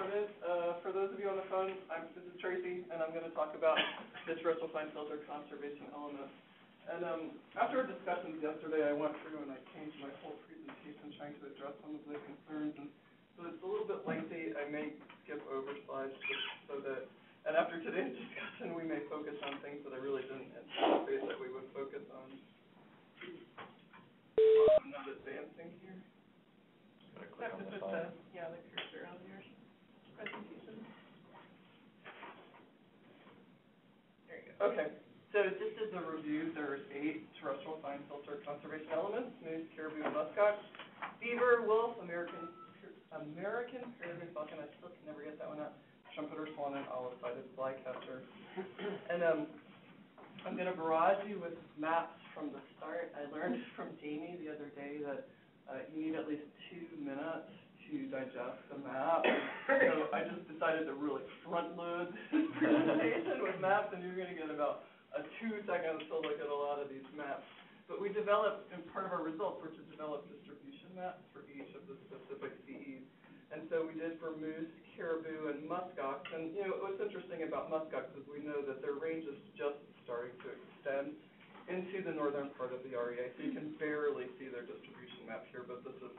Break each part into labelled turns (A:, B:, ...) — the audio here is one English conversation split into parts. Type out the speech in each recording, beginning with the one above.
A: started. For those of you on the phone, this is Tracey, and I'm going to talk about the terrestrial fine filter conservation elements. And after our discussions yesterday, I went through and I changed my whole presentation trying to address some of the concerns. And so it's a little bit lengthy. I may skip over slides just so that, and after today's discussion, we may focus on things that I really didn't anticipate that we would focus on. I'm not advancing here.
B: Click on the slide.
A: Yeah, the cursor on your presentation. There you go. Okay. So just as a review, there's 8 terrestrial fine filter conservation elements: moose, caribou, and muskox, beaver, wolf, American peregrine falcon. I still can never get that one out. Trumpeter swan and olive-sided flycatcher. And I'm going to barrage you with maps from the start. I learned from Jamie the other day that you need at least 2 minutes to digest the map. So I just decided to really front load this presentation with maps, and you're going to get about 2 seconds to look at a lot of these maps. But we developed, and part of our results were to develop distribution maps for each of the specific CEs. And so we did for moose, caribou, and muskox. And what's interesting about muskox is we know that their range is just starting to extend into the northern part of the REA. So you can barely see their distribution map here, but this is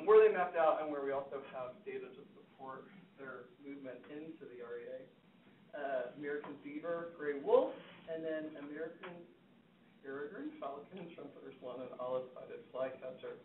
A: where they mapped out and where we also have data to support their movement into the REA. American beaver, gray wolf, and then American peregrine falcon, trumpeter swan, and olive-sided flycatcher.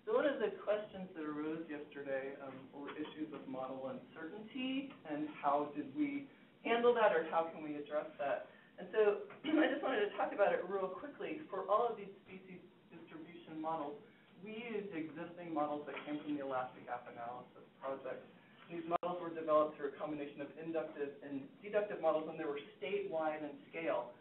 A: So one of the questions that arose yesterday were issues of model uncertainty, and how did we handle that, or how can we address that? And so I just wanted to talk about it real quickly. For all of these species distribution models, we used existing models that came from the Elastic App Analysis project. These models were developed through a combination of inductive and deductive models, and they were statewide in scale.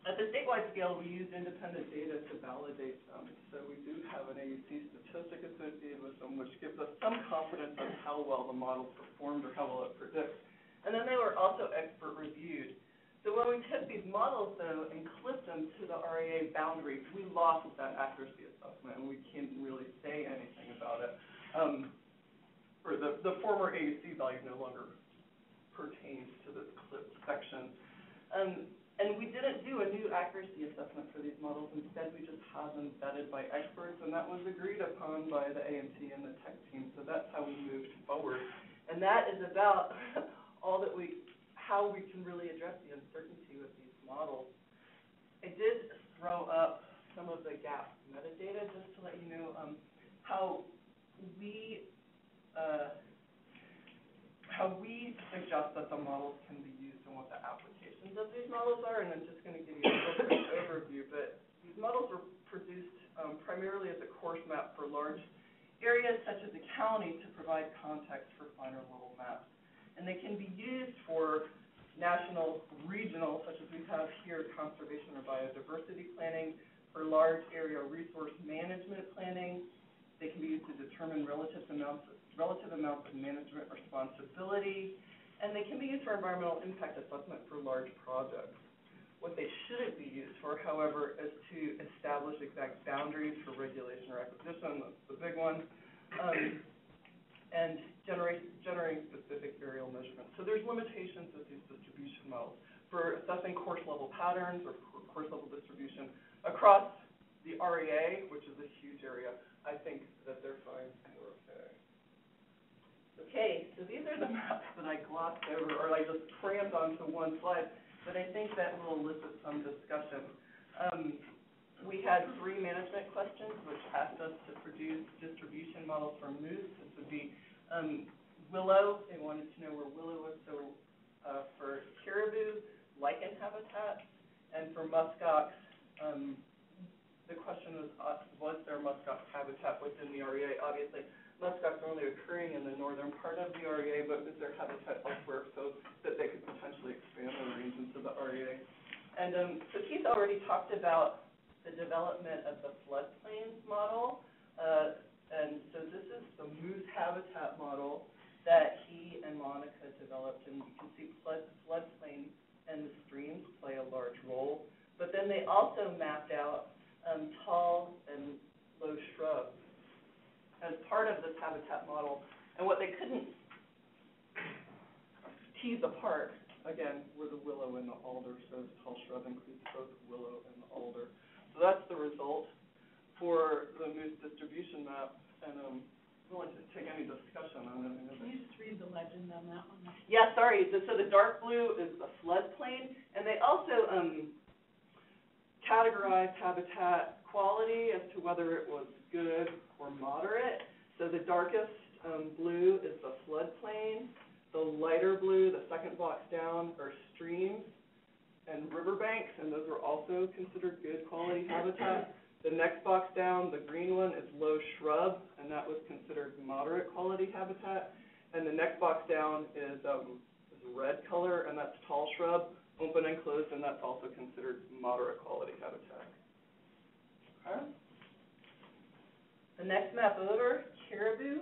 A: At the statewide scale, we used independent data to validate them. So we do have an AUC statistic associated with them, which gives us some confidence on how well the model performed or how well it predicts. And then they were also expert reviewed. So when we took these models, though, and clipped them to the REA boundary, we lost that accuracy assessment, and we can't really say anything about it. Or the former AUC value no longer pertains to this clipped section. And we didn't do a new accuracy assessment for these models. Instead, we just had them vetted by experts, and that was agreed upon by the AMT and the tech team. So that's how we moved forward. And that is about how we can really address the uncertainty with these models. I did throw up some of the gap metadata just to let you know how we suggest that the models can be used and what the applications of these models are. And I'm just going to give you a quick overview. But these models were produced primarily as a coarse map for large areas such as a county to provide context for finer level maps. And they can be used for national, regional, such as we have here, conservation or biodiversity planning, for large area resource management planning. They can be used to determine relative amounts of management responsibility, and they can be used for environmental impact assessment for large projects. What they shouldn't be used for, however, is to establish exact boundaries for regulation or acquisition. That's the big one. And generating specific aerial measurements. So there's limitations with these distribution models. For assessing coarse level patterns or coarse level distribution across the REA, which is a huge area, I think that they're fine and we're okay. Okay, so these are the maps that I glossed over, or I just crammed onto one slide, but I think that will elicit some discussion. We had 3 management questions, which asked us to produce distribution models for moose. This would be willow. They wanted to know where willow was. So for caribou, lichen habitat. And for muskox, the question was there muskox habitat within the REA? Obviously, muskox are only occurring in the northern part of the REA, but is there habitat elsewhere so that they could potentially expand their range into the REA? And so Keith already talked about the development of the floodplains model. And so this is the moose habitat model that he and Monica developed. And you can see floodplains and the streams play a large role. But then they also mapped out tall and low shrubs as part of this habitat model. And what they couldn't tease apart, again, were the willow and the alder, so tall shrub includes both willow and the alder. So that's the result for the moose distribution map, and willing to take any discussion on it.
C: Can you just read the legend on that one?
A: Yeah, sorry. So the dark blue is the floodplain, and they also categorized habitat quality as to whether it was good or moderate. So the darkest blue is the floodplain. The lighter blue, the second box down, are streams and riverbanks, and those are also considered good quality habitat. The next box down, the green one, is low shrub, and that was considered moderate quality habitat. And the next box down is red color, and that's tall shrub, open and closed, and that's also considered moderate quality habitat. Okay. The next map over, caribou.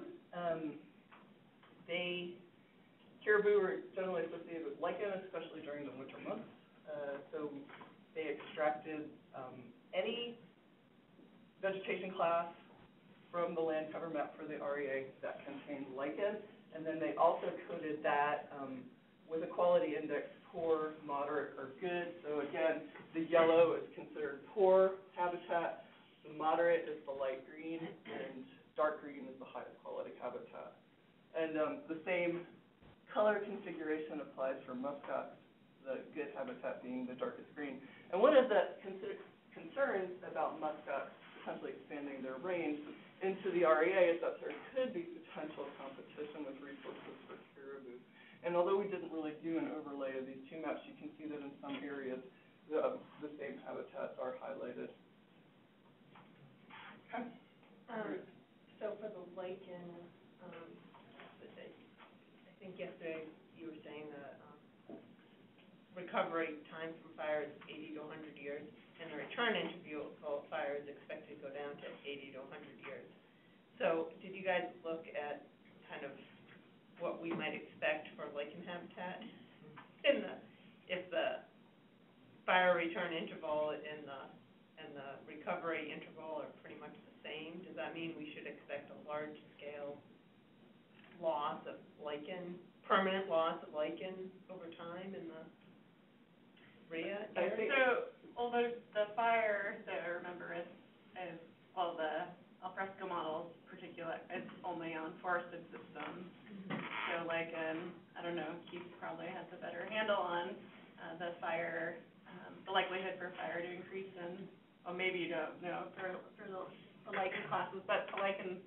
A: Caribou are generally associated with lichen, especially during the winter months. So they extracted any vegetation class from the land cover map for the REA that contained lichen, and then they also coded that with a quality index poor, moderate, or good. So again, the yellow is considered poor habitat, the moderate is the light green, and dark green is the highest quality habitat. And the same color configuration applies for muskox, the good habitat being the darkest green. And one of the concerns about muskox potentially expanding their range into the REA is that there could be potential competition with resources for caribou. And although we didn't really do an overlay of these two maps, you can see that in some areas the same habitats are highlighted. Okay.
C: So for the lichen, I think yesterday you were saying that recovery time from fire is 80 to 100 years. And the return interval fire is expected to go down to 80 to 100 years. So did you guys look at kind of what we might expect for lichen habitat if the fire return interval and the recovery interval are pretty much the same? Does that mean we should expect a large scale loss of lichen, permanent loss of lichen over time in the REA area?
D: Well, the fire, so remember, is well, the alfresco model particular, it's only on forested systems. So lichen, I don't know, Keith probably has a better handle on the fire, the likelihood for fire to increase in, well, maybe you don't know for the lichen classes, but the lichen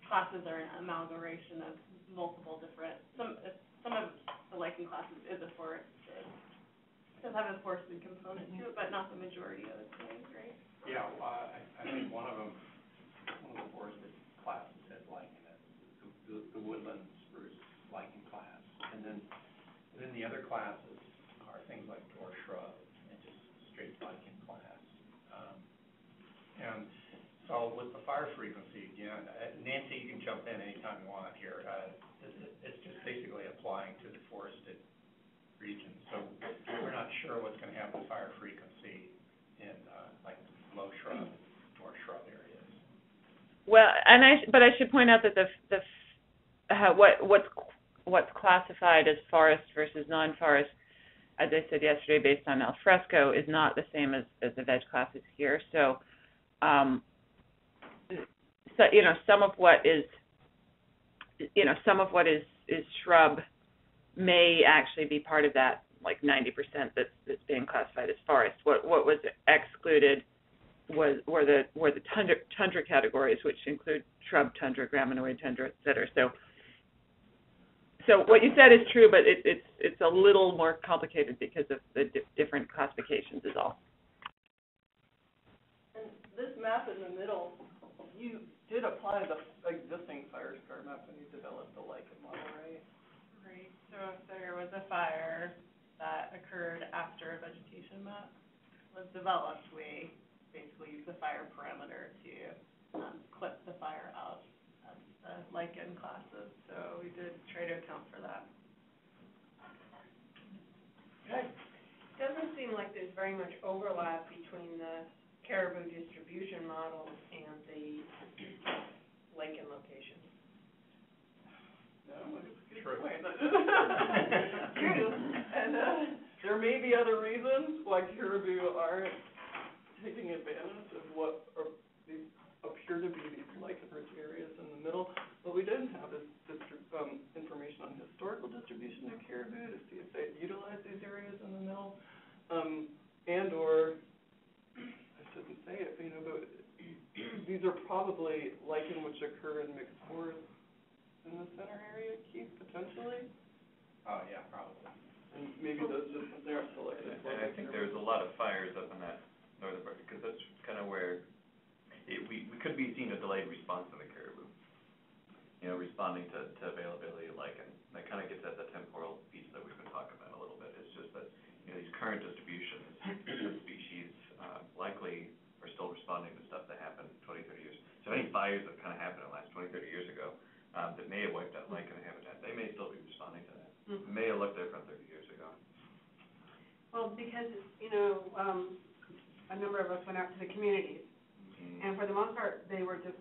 D: classes are an amalgamation of multiple different, some of the lichen classes is a forested. Does have a forested component to it, but not the majority of its things, right?
B: Yeah, well, I think one of the forested classes has lichen in it, the woodland spruce lichen class. And then the other classes are things like dwarf shrub and just straight lichen class. And so with the fire frequency, again, Nancy, you can jump in anytime you want here. It's just basically applying to the forested region. So we're not sure what's going to happen to fire frequency in like low shrub or shrub areas.
E: Well, but I should point out that what's classified as forest versus non-forest, as I said yesterday, based on alfresco, is not the same as the veg classes here. So, some of what is shrub may actually be part of that, like 90% that's being classified as forest. What was excluded were the tundra categories, which include shrub tundra, graminoid tundra, et cetera. So what you said is true, but it's a little more complicated because of the different classifications is all.
A: And this map in the middle, you did apply the existing fire scar map when you developed the lichen model, right?
D: Right. So if there was a fire that occurred after a vegetation map was developed, we basically use the fire parameter to clip the fire out of the lichen classes. So we did try to account for that.
A: Okay.
C: It doesn't seem like there's very much overlap between the caribou distribution models and the lichen locations.
A: No, it's a good
B: True.
A: point.
D: True.
A: may be other reasons why caribou aren't taking advantage of what these appear to be these lichen-rich areas in the middle. What we didn't have is information on historical distribution of caribou to see if they utilize these areas in the middle, and/or, I shouldn't say it, but these are probably lichen which occur in mixed forests in the center area, Keith, potentially?
B: Oh, yeah, probably.
A: And maybe those just, they aren't selected.
F: And I think there's a lot of fires up in that northern part, because that's kind of where we could be seeing a delayed response in the caribou. Responding to availability of lichen. That kind of gets at the temporal piece that we've been talking about a little bit. It's just that, these current distributions of species likely are still responding to stuff that happened 20, 30 years. So any fires that kind of happened in the last 20, 30 years ago that may have wiped out lichen habitat, they may still be responding to that. It may have looked different 30 years ago.
D: Well, because, a number of us went out to the communities, and for the most part, they were just,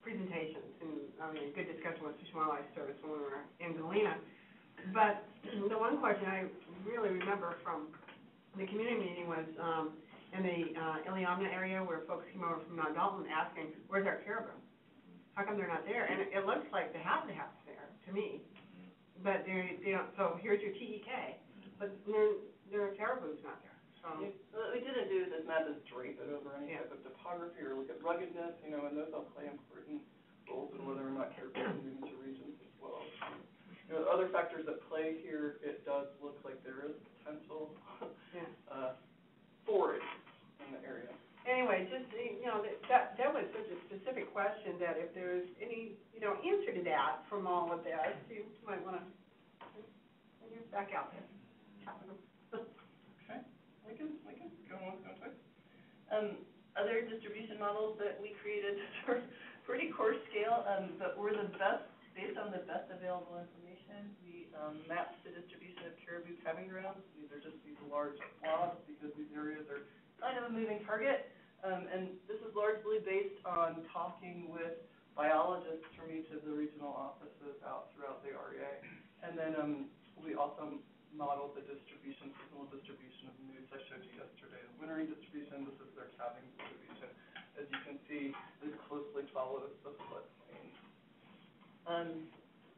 D: presentations, and, a good discussion with Fish and Wildlife Service when we were in Galena. But the one question I really remember from the community meeting was, in the, Iliamna area where folks came over from Mount Dalton asking, where's our caribou? How come they're not there? And it looks like they have there, to me. But they don't, so here's your TEK, but their caribou's not there, so.
A: What we didn't do with this map is drape it over any type of topography or look at ruggedness, and those all play important roles in whether or not caribou can move into regions as well. Other factors at play here, it does look like there is potential forage in the area.
D: Anyway, just, that was such a specific question that if there's any, answer to that from all of this, you might want to, when you're back out there, chat with them.
A: Okay, we can go once, go twice. Other distribution models that we created for pretty coarse scale, but were the best, based on the best available information. We mapped the distribution of caribou calving grounds. These are just these large blobs because these areas are kind of a moving target. And this is largely based on talking with biologists from each of the regional offices out throughout the REA. And then we also modeled the distribution, seasonal distribution of moose. I showed you yesterday the wintering distribution. This is their calving distribution. As you can see, it closely follows the floodplain.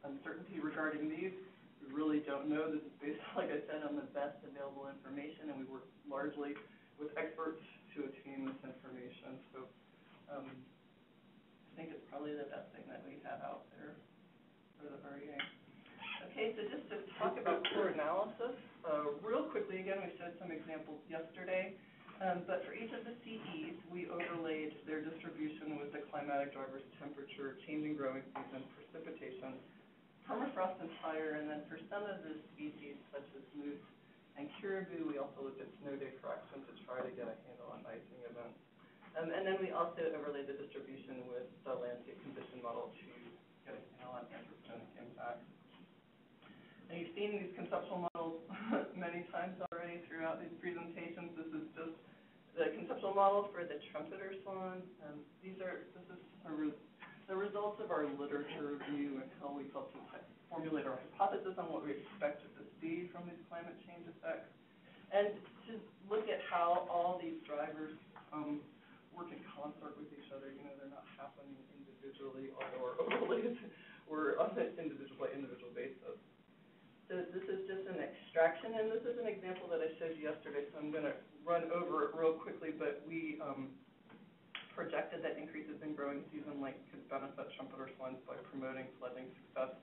A: Uncertainty regarding these, we really don't know. This is based, like I said, on the best available information, and we work largely with experts to attain this information. So I think it's probably the best thing that we have out there for the REA. Okay, so just to talk about core analysis, real quickly, again, we showed some examples yesterday, but for each of the CEs, we overlaid their distribution with the climatic drivers, temperature, changing growing season, precipitation, permafrost and fire, and then for some of the species, such as moose and caribou, we also looked at snow day fraction to try to get a handle on icing events. And then we also overlaid the distribution with the landscape condition model to get a handle on anthropogenic impacts. And you've seen these conceptual models many times already throughout these presentations. This is just the conceptual model for the trumpeter swan. This is the results of our literature review and how we help to formulate our hypothesis on what we expected to see from these climate change effects, and to look at how all these drivers work in concert with each other. They're not happening individually or overlaid. We're on an individual by individual basis. So this is just an extraction, and this is an example that I showed you yesterday, so I'm going to run over it real quickly, but we projected that increases in growing season length could benefit trumpeter swans by promoting fledging success.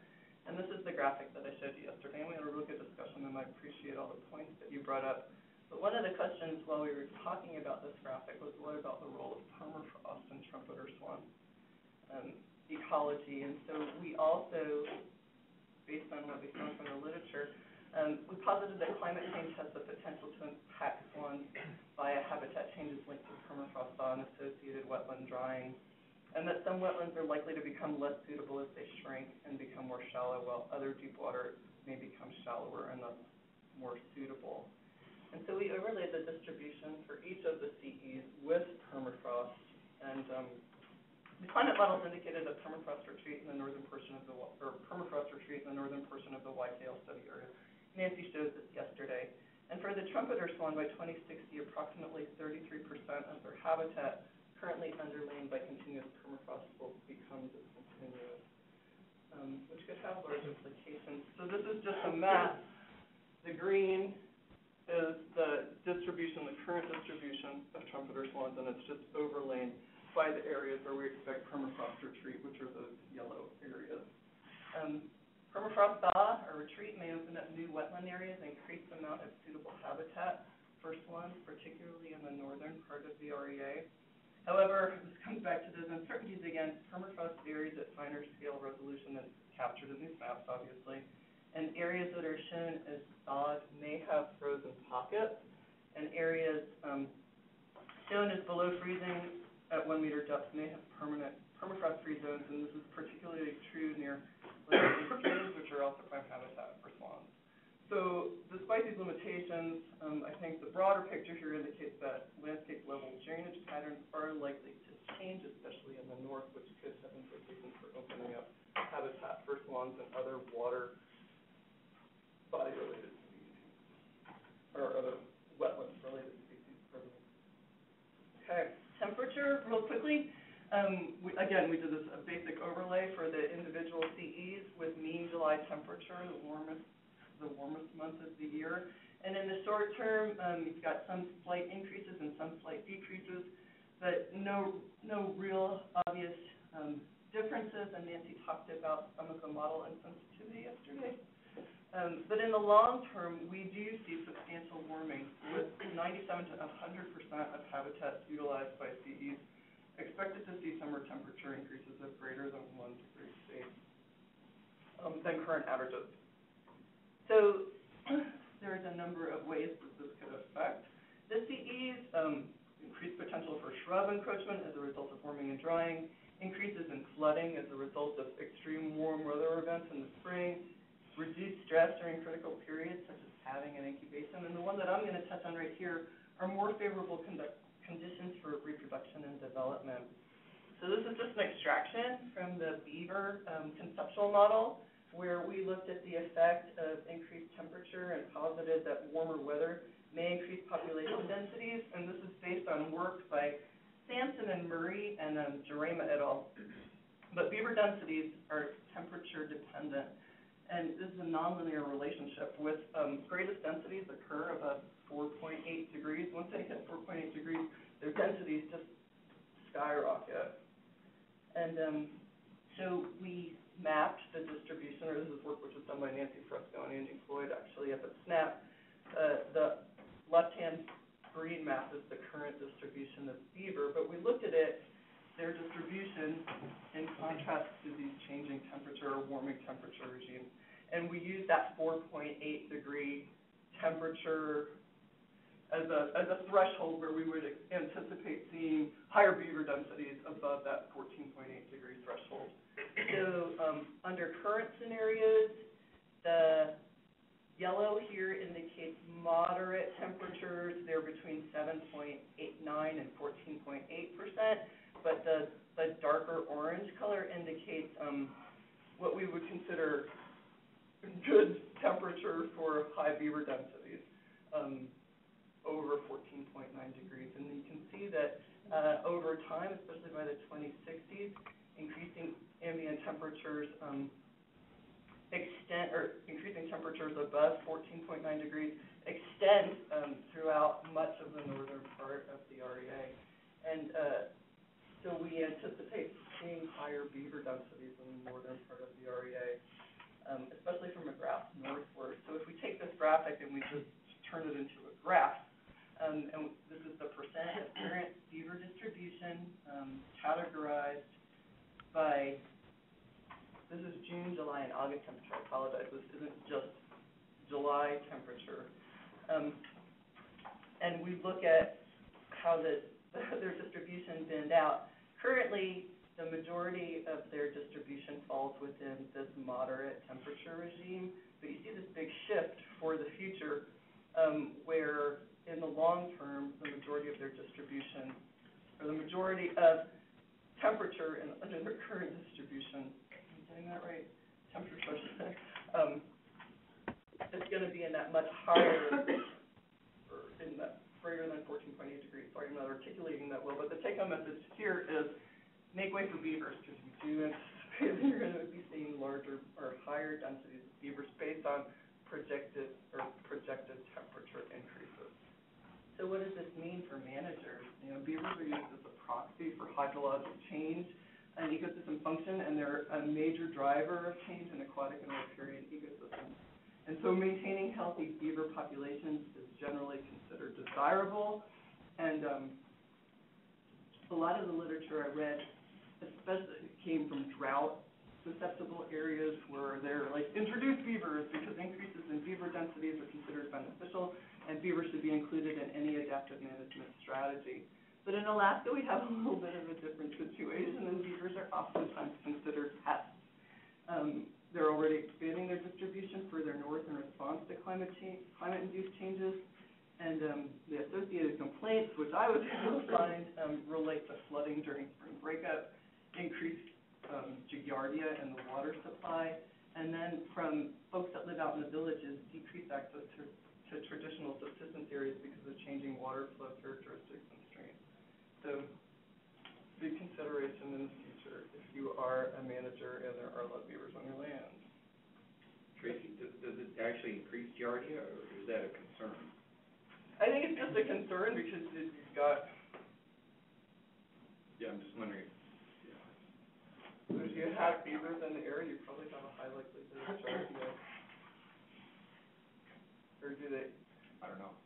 A: And this is the graphic that I showed you yesterday, and we had a real good discussion, and I appreciate all the points that you brought up. But one of the questions while we were talking about this graphic was, what about the role of permafrost in trumpeter swan ecology? And so we also, based on what we found from the literature, we posited that climate change has the potential to impact swans via habitat changes linked to permafrost thaw and associated wetland drying, and that some wetlands are likely to become less suitable as they shrink and become more shallow, while other deep water may become shallower and thus more suitable. And so we overlaid the distribution for each of the CEs with permafrost, and the climate models indicated a permafrost retreat in the northern portion of the YKL study area Nancy showed this yesterday. And for the trumpeter swan, by 2060, approximately 33% of their habitat currently underlain by continuous permafrost will become discontinuous, which could have large implications. So this is just a map. The green is the distribution, the current distribution of trumpeter swans, and it's just overlain by the areas where we expect permafrost retreat, which are those yellow areas. Permafrost thaw or retreat may open up new wetland areas and increase the amount of suitable habitat for swans, particularly in the northern part of the REA. However, this comes back to those uncertainties again. Permafrost varies at finer scale resolution than captured in these maps, obviously. And areas that are shown as thawed may have frozen pockets, and areas shown as below freezing at 1 meter depth may have permanent permafrost-free zones, and this is particularly true near streams, which are also prime habitat for swans. So despite these limitations, I think the broader picture here indicates that landscape level drainage patterns are likely to change, especially in the north, which could have implications for opening up habitat for swans and other water body-related species, or other wetland-related species. Okay, temperature, real quickly. We did this a basic overlay for the individual CEs with mean July temperature, the warmest month of the year. And in the short term, you've got some slight increases and some slight decreases, but no real obvious differences. And Nancy talked about some of the model insensitivity yesterday. But in the long term, we do see substantial warming with 97 to 100% of habitats utilized by CEs. Expected to see summer temperature increases of greater than 1 degree C than current averages. So there's a number of ways that this could affect the CEs. Increased potential for shrub encroachment as a result of warming and drying, increases in flooding as a result of extreme warm weather events in the spring, reduced stress during critical periods such as calving and incubation, and the one that I'm going to touch on right here are more favorable conditions for reproduction and development. So this is just an extraction from the beaver conceptual model, where we looked at the effect of increased temperature and posited that warmer weather may increase population densities, and this is based on work by Sampson and Murray and Jarema et al. But beaver densities are temperature dependent, and this is a nonlinear relationship with greatest densities occur above 4.8 degrees. Once they hit 4.8 degrees, their densities just skyrocket. And so we mapped the distribution, or this is work which was done by Nancy Fresco and Angie Floyd actually up at SNAP. The left-hand green map is the current distribution of beaver, but we looked at it, their distribution in contrast to these changing temperature or warming temperature regimes. And we used that 4.8 degree temperature as a threshold where we would anticipate seeing higher beaver densities above that 14.8 degree threshold. So under current scenarios, the yellow here indicates moderate temperatures. They're between 7.89 and 14.8%, but the darker orange color indicates what we would consider good temperature for high beaver densities, over 14.9 degrees. And you can see that over time, especially by the 2060s, increasing ambient temperatures increasing temperatures above 14.9 degrees extend throughout much of the northern part of the REA. And so we anticipate seeing higher beaver densities in the northern part of the REA, especially from a graph northward. So if we take this graphic and we just turn it into a graph, and this is the percent of current beaver distribution categorized by, this is June, July, and August temperature. I apologize, this isn't just July temperature. And we look at how their distribution binned out. Currently, the majority of their distribution falls within this moderate temperature regime, but you see this big shift for the future, where in the long term, the majority of their distribution, or the majority of temperature under their current distribution, am I getting that right? Temperature, I should say, it's going to be in that much higher, or in that greater than 14.8 degrees. Sorry, I'm not articulating that well, but the take-home message here is make way for beavers, because we do anticipate you're going to be seeing larger or higher densities of beavers based on projected temperature increases. So what does this mean for managers? You know, beavers are used as a proxy for hydrologic change and ecosystem function, and they're a major driver of change in aquatic and riparian ecosystems. And so maintaining healthy beaver populations is generally considered desirable. And a lot of the literature I read, especially came from drought-susceptible areas where they're like, introduce beavers because increases in beaver densities are considered beneficial, and beavers should be included in any adaptive management strategy. But in Alaska, we have a little bit of a different situation, and beavers are oftentimes considered pests. They're already expanding their distribution further north in response to climate-induced changes, and the associated complaints, which I was able to find, relate to flooding during spring breakup, increased giardia in the water supply, and then from folks that live out in the villages, decreased access to traditional subsistence areas because of changing water flow characteristics and streams. So, big consideration in the future if you are a manager and there are a lot of beavers on your land.
B: Tracey, does it actually increase giardia, or is that a concern?
A: I think it's just a concern because you've got.
B: Yeah, I'm just wondering.
A: So if you have beavers in the area, you probably have a high likelihood of giardia. Or do they?
B: I don't know.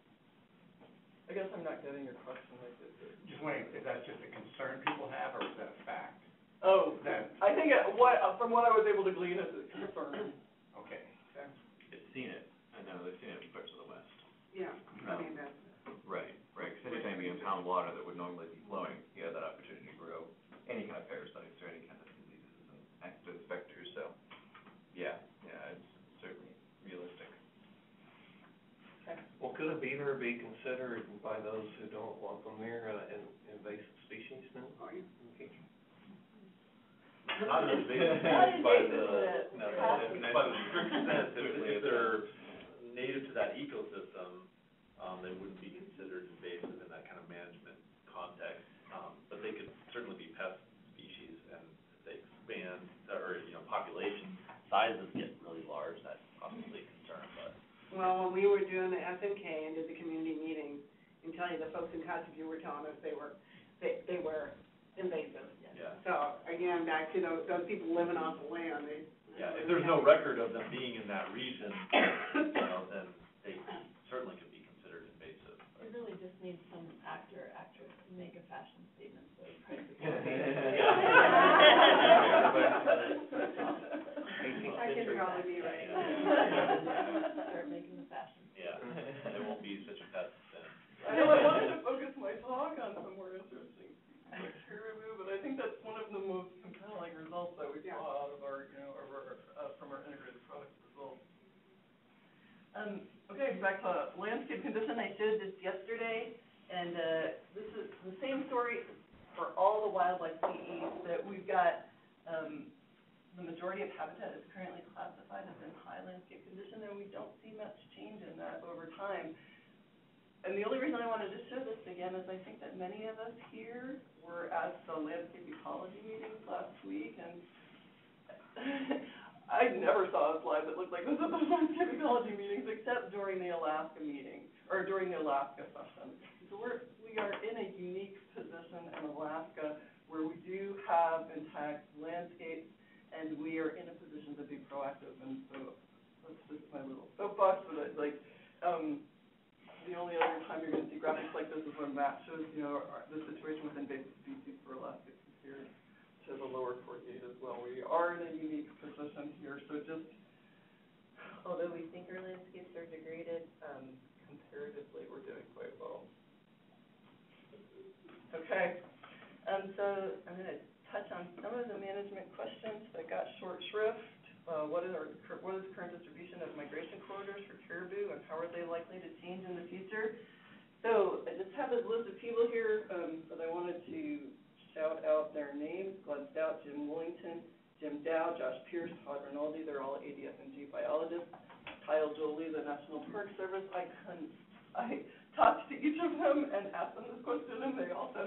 A: I guess I'm not getting your question like this.
B: Just wondering if that's just a concern people have, or is that a fact?
A: Oh, I think from what I was able to glean, it's a concern.
B: Okay.
A: Okay.
F: It's seen it, I know, they've seen it in parts of the West.
D: Yeah, I mean, that's.
F: Right, because anytime you impound water that would normally be flowing, you have that opportunity to grow any kind of parasites or any kind of diseases and active vectors, so, yeah, it's certainly realistic.
A: Okay.
G: Well, could a beaver be considered by those who don't want them there an invasive species now? Okay.
H: Not an invasive
A: Not
H: by the,
A: invasive,
H: no,
A: passive.
H: by the strict sense, if they're native to that ecosystem, they wouldn't be considered invasive in that kind of management context. But they could certainly be pest species, and if they expand, or, population sizes get really large, that's obviously a concern, but.
D: Well, when we were doing the SNK and did the community meeting, I can tell you the folks in Kuskokwim were telling us they were invasive.
H: Yeah.
D: So, again, back to those people living off the land,
H: Yeah, if there's no record of them being in that region, then they certainly could be considered invasive.
I: It really just needs some actor or actress to make a fashion statement, so it's hard to
D: I can probably be right.
I: start making the fashion.
H: Yeah, they won't be such a pest then.
A: I know I wanted to focus my talk on some more interesting like caribou, but I think that's one of the most compelling results that we saw out of our, from our integrated products results. Okay, back to landscape condition. I showed this yesterday, and this is the same story for all the wildlife PEs, that we've got the majority of habitat is currently classified as in high landscape condition, and we don't see much change in that over time. And the only reason I wanted to show this again is I think that many of us here were at the landscape ecology meetings last week, and I never saw a slide that looked like this at the landscape ecology meetings, except during the Alaska meeting, or during the Alaska session. So we are in a unique position in Alaska where we do have intact landscapes, and we are in a position to be proactive. And so that's just my little soapbox, but the only other time you're going to see graphics like this is when Matt shows, the situation with invasive species for Alaska compared to the lower 48 as well. We are in a unique position here, so just, although we think our landscapes are degraded, comparatively we're doing quite well. Okay, so I'm going to touch on some of the management questions that got short shrift. What is the current distribution of migration corridors for caribou, and how are they likely to change in the future? So I just have this list of people here that I wanted to shout out their names: Glenn Stout, Jim Willington, Jim Dow, Josh Pierce, Todd Rinaldi. They're all ADF&G biologists. Kyle Jolie, the National Park Service, I talked to each of them and asked them this question, and they all said,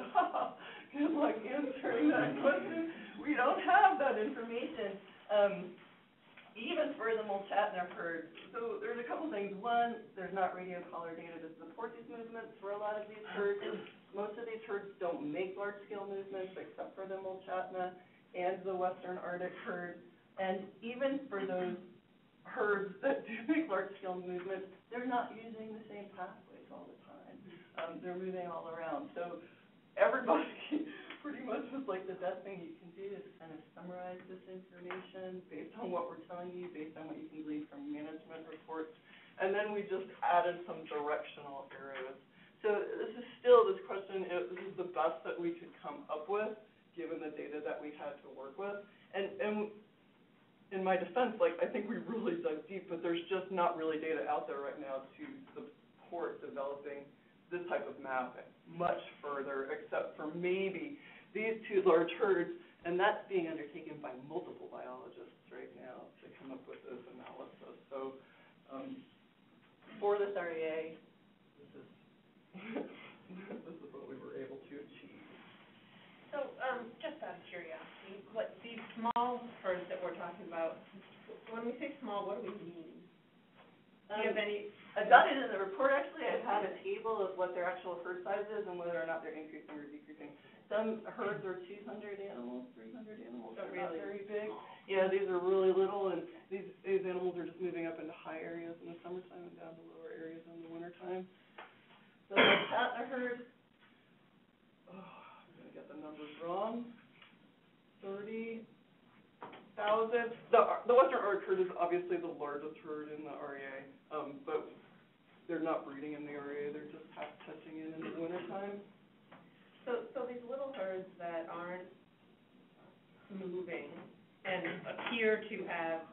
A: good luck answering that question. We don't have that information. Even for the Mulchatner herd. So there's a couple things. One, there's not radio collar data to support these movements for a lot of these herds. Most of these herds don't make large-scale movements except for the Mulchatner and the Western Arctic herd. And even for those herds that do make large-scale movements, they're not using the same pathways all the time. They're moving all around. So everybody pretty much was like the best thing you can do is kind of summarize this information based on what we're telling you, based on what you can glean from management reports. And then we just added some directional arrows. So this is still, this question, this is the best that we could come up with, given the data that we had to work with. And in my defense, like, I think we really dug deep, but there's just not really data out there right now to support developing this type of mapping much further, except for maybe these two large herds, and that's being undertaken by multiple biologists right now to come up with this analysis. So for this REA, this is this is what we were able to achieve.
C: So, just out of curiosity, what these small herds that we're talking about, when we say small, what do we mean? Do you have any?
A: I've got it in the report, actually. I have a table of what their actual herd size is and whether or not they're increasing or decreasing. Some herds are 200 animals, 300 animals. They're not very big. Yeah, these are really little, and these animals are just moving up into high areas in the summertime and down to lower areas in the wintertime. The Mulchatner herd, I'm going to get the numbers wrong, 30,000. The Western Arctic herd is obviously the largest herd in the REA, but they're not breeding in the REA, they're just half touching in the wintertime.
C: So these little herds that aren't moving and appear to have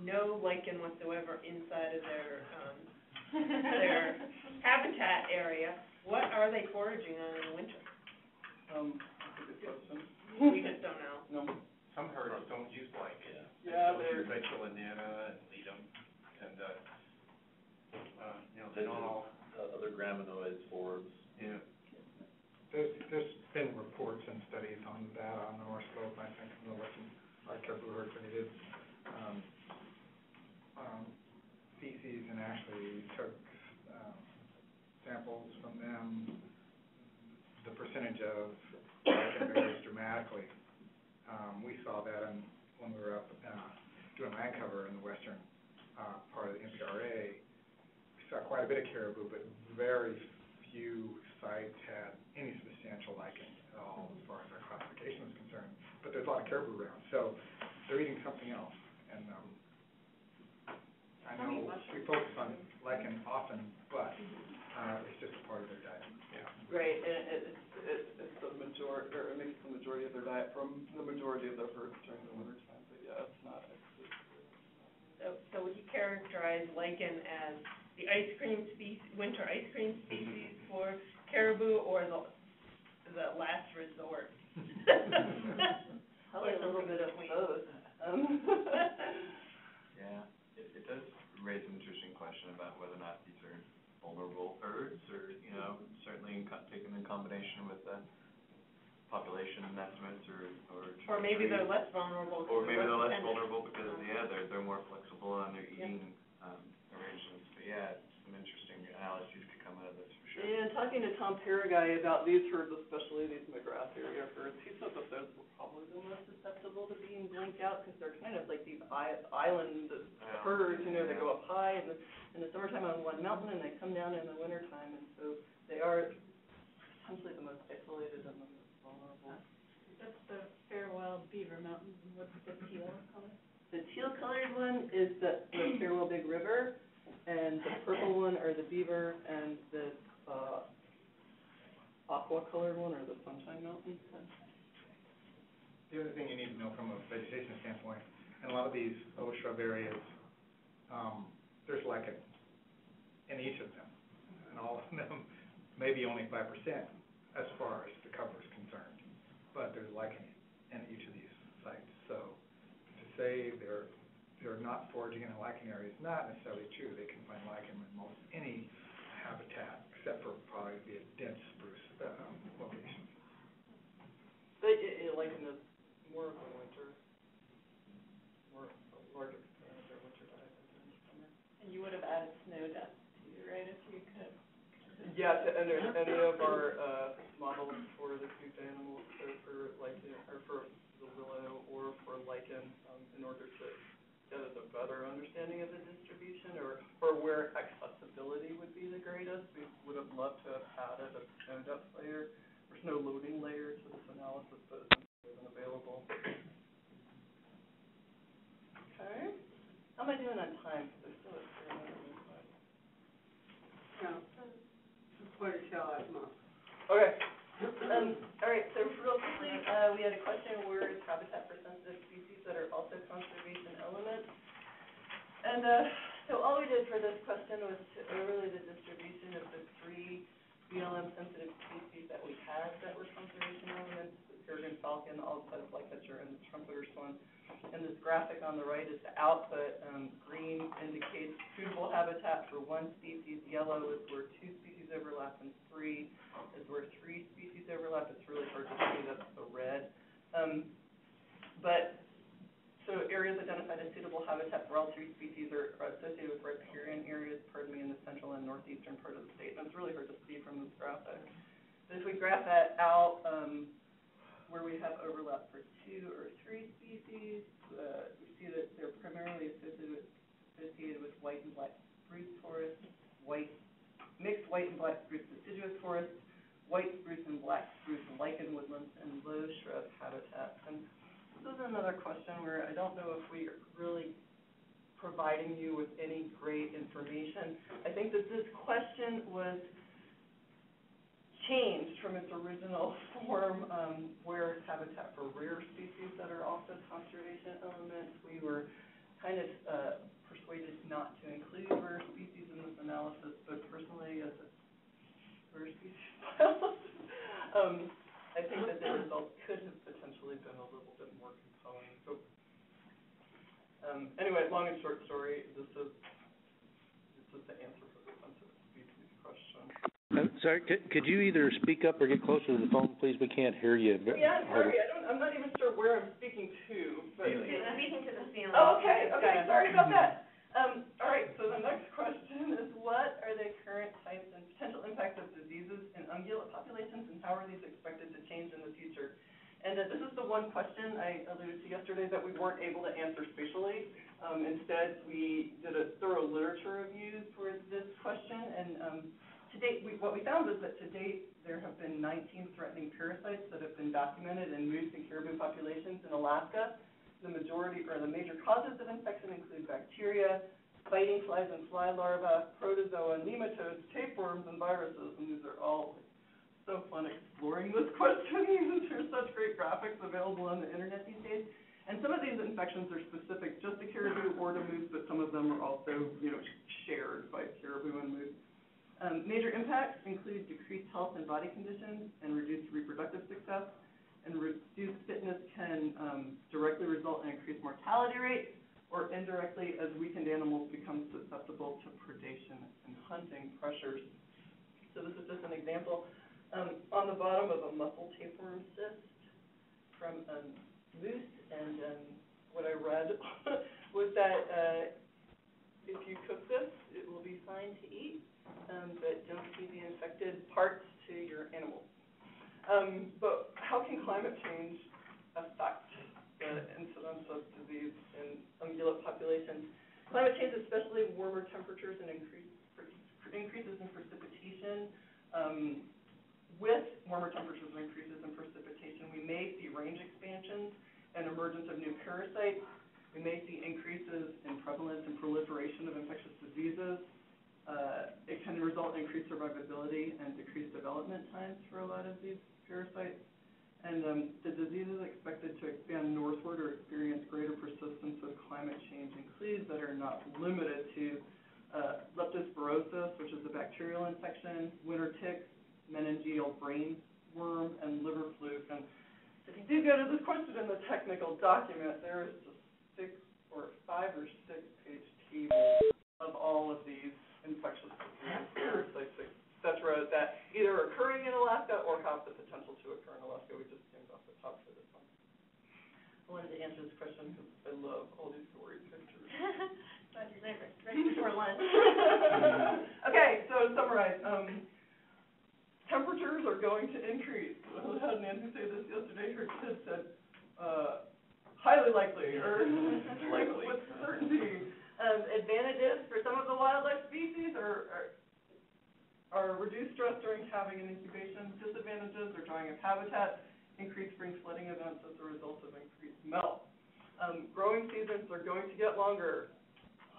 C: no lichen whatsoever inside of their habitat area, what are they foraging on in the winter?
A: That's a good question.
C: We just don't know.
A: No.
B: Some herds don't use lichen.
A: Yeah,
B: they're Vetulinana and ledum, and they don't all
H: other graminoids, forbs.
B: Yeah.
J: There's been reports and studies on that on the North Slope, I think, from the Western Arctic herds, and they did feces and actually took samples from them. The percentage of lichen varies dramatically. We saw that when we were up doing land cover in the western part of the NPRA. We saw quite a bit of caribou, but very few sites had any substantial lichen at all as far as our classification was concerned. But there's a lot of caribou around, so they're eating something else. And I know we focus on lichen often, but it's just a part of their diet.
B: Yeah.
A: Right, and it's the majority, or it makes the majority of their diet from the majority of their herds during the winter time. But yeah, it's not.
C: So would you characterize lichen as the ice cream species, winter ice cream species for caribou, or the last resort?
A: Probably a little bit of both.
F: Yeah, it does raise an interesting question about whether or not these are vulnerable herds, or, certainly taken in combination with the population estimates, or
C: maybe they're less vulnerable.
F: Or maybe they're less vulnerable because, they're more flexible on their eating arrangements. But yeah, some interesting analogies could come out of this for sure.
A: And talking to Tom Paraguay about these herds, especially these McGrath area herds, he said that those were probably the most susceptible to being blinked out because they're kind of like these island herds, they go up high in the summertime on one mountain and they come down in the wintertime, and so they are potentially the most isolated and the most vulnerable.
I: That's the Farewell Beaver Mountain. What's the teal color?
A: The teal-colored one is the Farewell Big River, and the purple one are the beaver, and the aqua-colored one are the Sunshine Mountains.
J: The other thing you need to know from a vegetation standpoint, in a lot of these low shrub areas, there's lichen in each of them, and all of them maybe only 5% as far as the cover is concerned, but there's lichen in each of these sites. So to say they're they're not foraging in a lichen area is not necessarily true. They can find lichen in most any habitat, except for probably the dense spruce, location.
A: But lichen is more of a winter, more a larger component of their winter diet than in summer.
D: And you would have added snow dust too, right, if you could?
A: Yeah, to any of our, models for the coop animals, so for lichen, or for the willow, or for lichen, in order to get a better understanding of the distribution, or where accessibility would be the greatest, we would have loved to have added a snow depth layer, or snow loading layer to this analysis, but it isn't available. Okay, how am I doing on time? There's still a fair amount of time. Okay. All right, so real quickly, we had a question, where is habitat for sensitive species that are also conservation elements? And so all we did for this question was to overlay the distribution of the 3 BLM sensitive species that we had that were conservation elements, the peregrine falcon, all-size flycatcher, and the trumpeter swan. And this graphic on the right is the output. Green indicates suitable habitat for 1 species. Yellow is where 2 species overlap, and 3 is where 3 species overlap. It's really hard to see. That's the red. So areas identified as suitable habitat for all 3 species are associated with riparian areas, in the central and northeastern part of the state. And it's really hard to see from this graphic. But if we graph that out, where we have overlap for 2 or 3 species, we see that they're primarily associated with white and black spruce forests, mixed white and black spruce deciduous forests, white spruce and black spruce lichen woodlands, and low shrub habitat. And this is another question where I don't know if we are really providing you with any great information. I think that this question was changed from its original form, where it's habitat for rare species that are also conservation elements. We were kind of persuaded not to include rare species in this analysis, but personally, as a rare species biologist, I think that the results could have potentially been a little bit more compelling. So, anyway, long and short story, this is the answer for the sensitive species question.
K: I'm sorry, could you either speak up or get closer to the phone, please? We can't hear you.
A: Yeah, I'm sorry. I'm not even sure where I'm speaking to, but
C: Speaking to the ceiling.
A: Oh, okay, sorry about that. All right, so the next question is, what are the current types and potential impacts of diseases in ungulate populations, and how are these expected to change in the future? And this is the one question I alluded to yesterday that we weren't able to answer spatially. Instead, we did a thorough literature review for this question, and to date, what we found is that to date, there have been 19 threatening parasites that have been documented in moose and caribou populations in Alaska. The majority, or the major causes of infection include bacteria, biting flies and fly larvae, protozoa, nematodes, tapeworms, and viruses. And these are all so fun exploring this question. There's such great graphics available on the internet these days. And some of these infections are specific just to caribou or to moose, but some of them are also, shared by caribou and moose. Major impacts include decreased health and body conditions and reduced reproductive success. And reduced fitness can directly result in increased mortality rates, or indirectly as weakened animals become susceptible to predation and hunting pressures. So this is just an example on the bottom of a muscle tapeworm cyst from a moose, and what I read was that if you cook this, it will be fine to eat, but don't feed the infected parts to your animals. But how can climate change affect the incidence of disease in ungulate populations? Climate change, especially warmer temperatures and increases in precipitation. With warmer temperatures and increases in precipitation, we may see range expansions and emergence of new parasites. We may see increases in prevalence and proliferation of infectious diseases. It can result in increased survivability and decreased development times for a lot of these parasites. And the diseases expected to expand northward or experience greater persistence of climate change include, that are not limited to, leptospirosis, which is a bacterial infection, winter ticks, meningeal brain worm, and liver fluke. And if you do go to this question in the technical document, there is just 6 or 5 or 6 page table of all of these infectious diseases, parasites, et cetera, that either are occurring in Alaska or have the potential to occur in Alaska. We just came off the top for this one. I wanted to answer this question because I love all these gory pictures.
D: Glad you're there, right before lunch.
A: Okay, so to summarize, temperatures are going to increase. I had Nancy say this yesterday. Her kid said, highly likely, or
F: Likely.
A: with certainty. Advantages for some of the wildlife species are reduced stress during calving and incubation. Disadvantages are drying of habitat, increased spring flooding events as a result of increased melt. Growing seasons are going to get longer.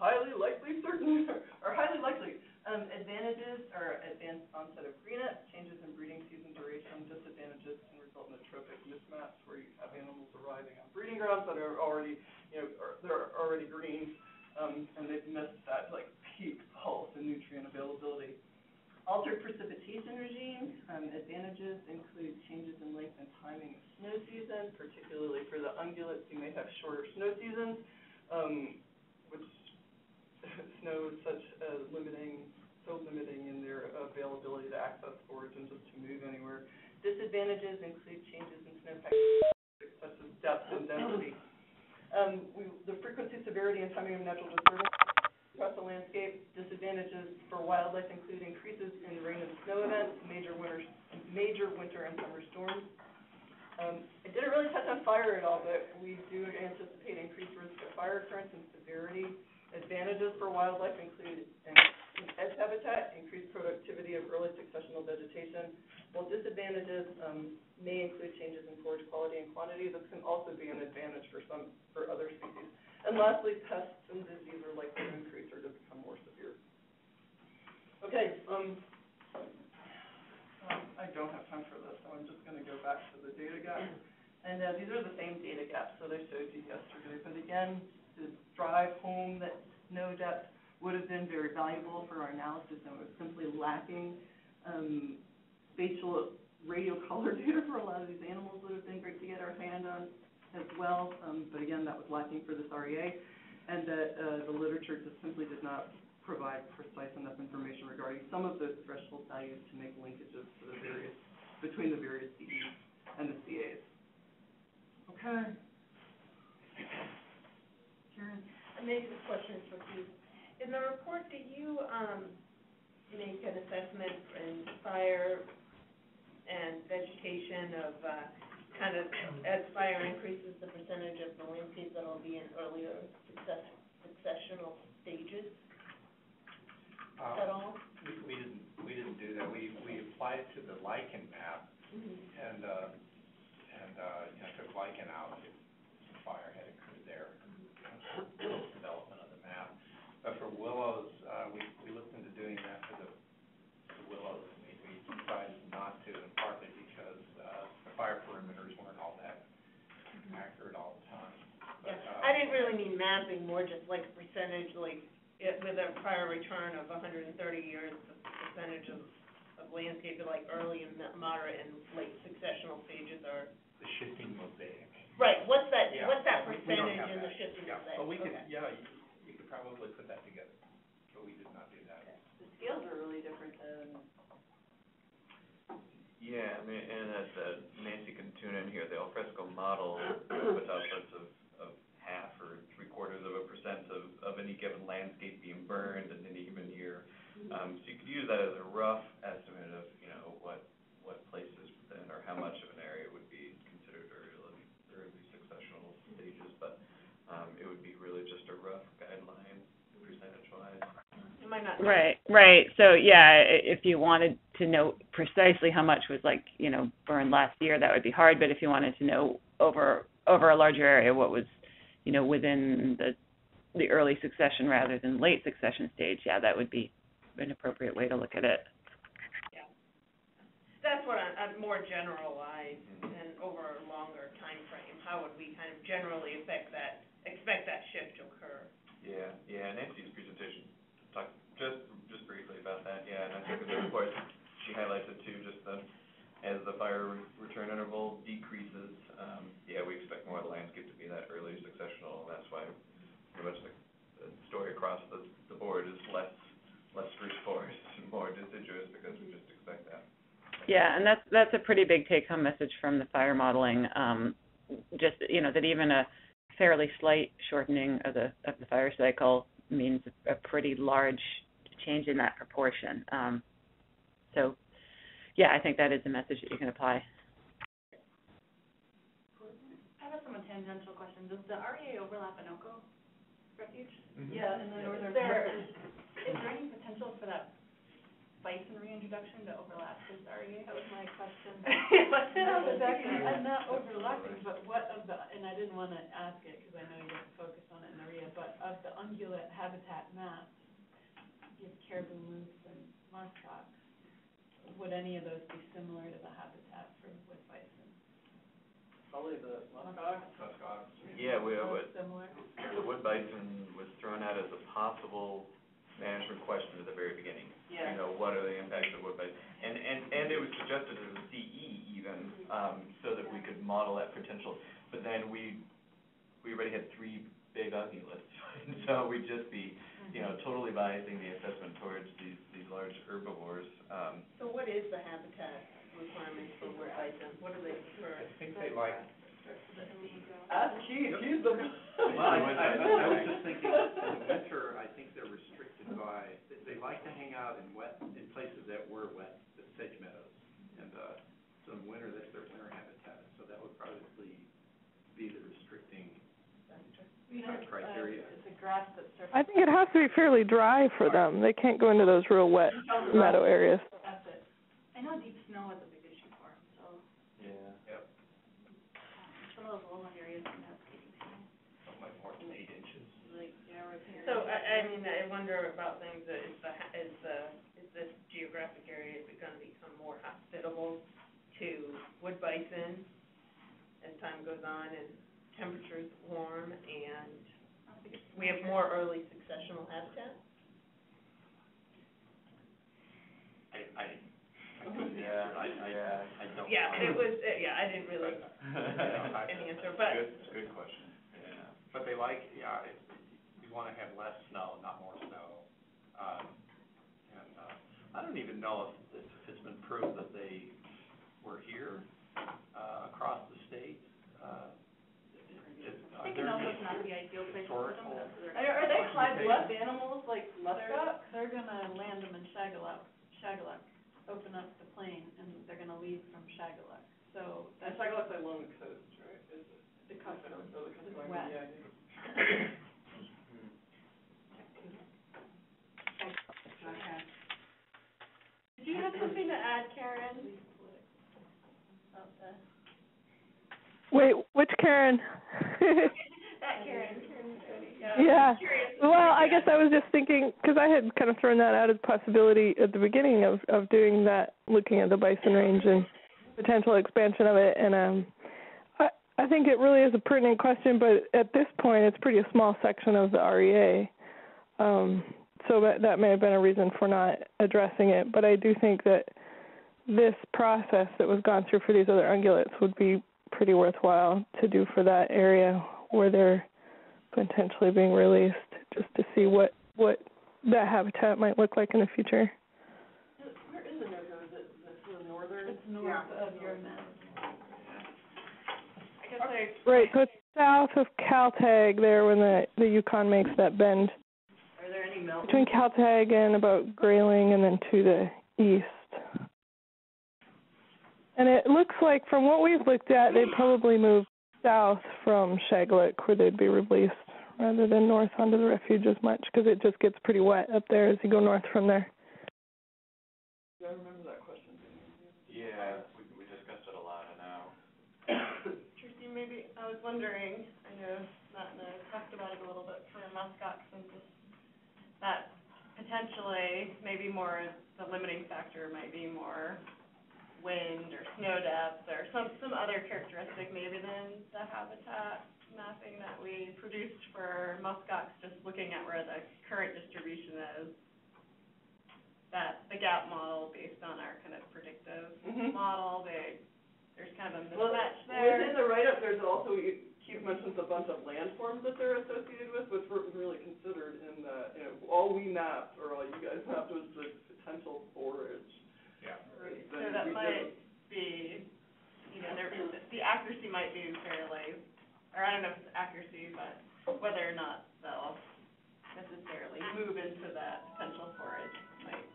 A: Highly likely, certain, or highly likely. Advantages are advanced onset of greenup, changes in breeding season duration. Disadvantages can result in a trophic mismatch where you have animals arriving on breeding grounds that are already, they're already green, and they've missed that like peak pulse and nutrient availability. Altered precipitation regime. Advantages include changes in length and timing of snow season, particularly for the ungulates. You may have shorter snow seasons, which snow is so limiting in their availability to access forage and just to move anywhere. Disadvantages include changes in snowpack such as depth and density. The frequency, severity, and timing of natural disturbance across the landscape. Disadvantages for wildlife include increases in rain and snow events, major winter and summer storms. I didn't really touch on fire at all, but we do anticipate increased risk of fire occurrence and severity. Advantages for wildlife include edge habitat, increased productivity of early successional vegetation, while disadvantages may include changes in forage quality and quantity. This can also be an advantage for other species. And lastly, pests and disease are likely to increase or to become more severe. Okay, I don't have time for this, so I'm just going to go back to the data gap. And these are the same data gaps that I showed you yesterday, but again, to drive home that snow depth would have been very valuable for our analysis, and was simply lacking spatial radio color data for a lot of these animals would have been great to get our hand on as well, but again, that was lacking for this REA, and that the literature just simply did not provide precise enough information regarding some of those threshold values to make linkages to between the various CEs and the CAs. Okay. Karen?
C: Maybe this question is for Keith. In the report, did you make an assessment in fire and vegetation of kind of, as fire increases, the percentage of the landscape that will be in earlier successional stages at all?
B: We didn't do that. We applied to the lichen map, and took lichen out if fire had occurred there. Development of the map. But for willows, we looked into doing that for the willows. We decided not to, and partly because the fire perimeters weren't all that accurate all the time. But,
C: I didn't really mean mapping, more just like percentage, like with a prior return of 130 years, the percentage of landscape, like early and moderate and late successional stages are.
B: The shifting mosaic.
C: Right. What's that?
B: Yeah.
C: What's that
B: We don't
C: percentage
B: have
C: in the
B: that.
C: shifting
B: Yeah.
C: mosaic?
B: But we could,
C: okay.
B: you could probably put that together, but we did not do that.
A: Okay. The scales are really different than.
F: Yeah, I mean, and as Nancy can tune in here, the alfresco model puts outputs of 0.5 or 0.75% of any given landscape being burned in any given year. So you could use that as a rough estimate of, what places within or how much of an area would be considered early successional stages, but it would be really just a rough guideline percentage-wise.
C: It might not.
E: Right. So yeah, if you wanted to know precisely how much was burned last year, that would be hard. But if you wanted to know over a larger area what was, within the early succession rather than late succession stage, yeah, that would be an appropriate way to look at it.
C: Yeah. That's what I'm more generalized and over a longer time frame. How would we kind of generally expect that shift to occur?
F: Yeah. Nancy's presentation talked just briefly about that. Yeah, and I think in the report she highlights it too. Just as the fire return interval decreases, we expect more of the landscape to be that early successional. That's why across the board is less spruce forest and more deciduous, because we just expect that.
E: Yeah, and that's a pretty big take-home message from the fire modeling. Just, that even a fairly slight shortening of the fire cycle means a pretty large change in that proportion. So, yeah, I think that is a message that you can apply.
D: I have a somewhat tangential question. Does the REA overlap Anoka Refuge?
A: Mm-hmm. Yeah, in the northern.
D: Is there any potential for that bison reintroduction to overlap this REA? That was my question.
I: I'm not overlapping, but what of the, and I didn't want to ask it because I know you didn't focus on it in the REA, but of the ungulate habitat maps, give caribou, moose, and muskox, would any of those be similar to the habitat for wood bison?
A: Probably the muskox.
F: Yeah,
I: Similar?
F: the wood bison was thrown out as a possible management question at the very beginning.
A: Yeah.
F: What are the impacts of wood bison? And it was suggested as a CE even, so that we could model that potential. But then we already had 3 big ungulates, and so we'd just be, totally biasing the assessment towards these large herbivores.
C: So what is the habitat requirements for wood bison? What are they for?
B: I think they like.
A: Ask Keith, he's the.
B: Well, I was just thinking, in the winter, I think they're restricted by, they like to hang out in places that were wet, the sedge meadows. And, so in winter, that's their winter habitat, so that would probably be the restricting criteria.
I: It's a grass that starts.
L: I think it has to be fairly dry for them. They can't go into those real wet meadow areas.
I: That's it.
D: I know deep snow is a big issue for them, so
F: Yeah.
B: Yep.
D: some of those lowland areas can have deep snow.
B: Something like more than 8 inches.
D: Like, yeah, right here.
C: So, I wonder about things that is this geographic area, is it gonna become more hospitable to wood bison as time goes on and temperatures warm and we have more early successional habitat?
B: I don't.
C: Yeah, it was, I didn't really, any answer, but.
F: Good question.
B: Yeah, but they like, you wanna have less snow, not more snow. I don't even know if it's been proved that they were here, across the state.
D: I think Anoka's not the ideal place for them.
A: Are they high-bluff animals like muskox?
I: They're gonna land them in Shagaluk, open up the plain, and they're gonna leave from Shagaluk. So
A: And
I: that's
A: Shagaluk's along the coast, right? Is it?
I: the custom.
A: Oh, the coast line,
I: West.
A: yeah.
D: Did you have something to add, Karen? About the,
L: Wait, which Karen?
D: that Karen.
L: Yeah. Well, I guess I was just thinking, because I had kind of thrown that out as a possibility at the beginning of doing that, looking at the bison range and potential expansion of it. And I think it really is a pertinent question, but at this point, it's pretty a small section of the REA. So that may have been a reason for not addressing it. But I do think that this process that was gone through for these other ungulates would be pretty worthwhile to do for that area where they're potentially being released, just to see what that habitat might look like in the future.
A: Where is Anoka? Is it to the northern?
I: It's north of your map.
D: I guess
L: Right, so it's south of Caltag there when the Yukon makes that bend.
A: Are there any mountains?
L: Between Caltag and about Grayling and then to the east. And it looks like from what we've looked at, they'd probably move south from Shagaluk where they'd be released rather than north onto the refuge as much because it just gets pretty wet up there as you go north from there.
A: Do I remember that question?
F: Yeah, we discussed it a lot, I know.
D: Tracey, maybe, I was wondering, I know Matt and I talked about it a little bit for muskox and just that potentially maybe more, the limiting factor might be more wind or snow depth or some other characteristic maybe than the habitat mapping that we produced for muskox, just looking at where the current distribution is. That the gap model based on our kind of predictive model, there's kind of a mismatch there.
A: Within the write-up, there's also, Keith mentions a bunch of landforms that they're associated with, which weren't really considered in the, all we mapped, or all you guys mapped, was the potential forage.
B: Yeah.
D: Right, so
A: Then
D: that
A: we
D: might be, you know, the accuracy might be fairly, or I don't know if it's accuracy, but whether or not they'll necessarily move into that potential forage might.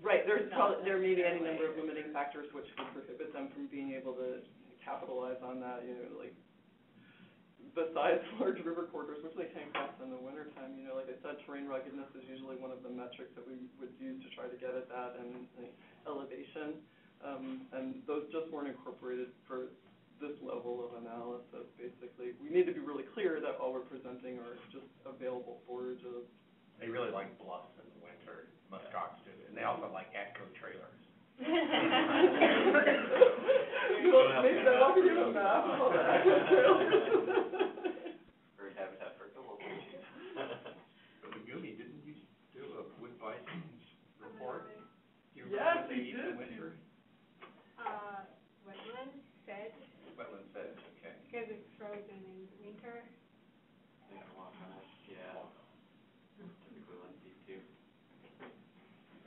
A: Right, there's
D: Not
A: probably, there may be any
D: necessarily.
A: number of limiting factors which could prohibit them from being able to capitalize on that, you know, like, besides large river corridors, which they can cross in the wintertime, you know, like I said, terrain ruggedness is usually one of the metrics that we would use to try to get at that, and elevation, and those just weren't incorporated for this level of analysis, basically. We need to be really clear that all we're presenting are just available forages.
B: They really like bluffs in the winter, muskox do, and they also like echo trailers.
A: Well, maybe that'll be a map of all the echo trailers.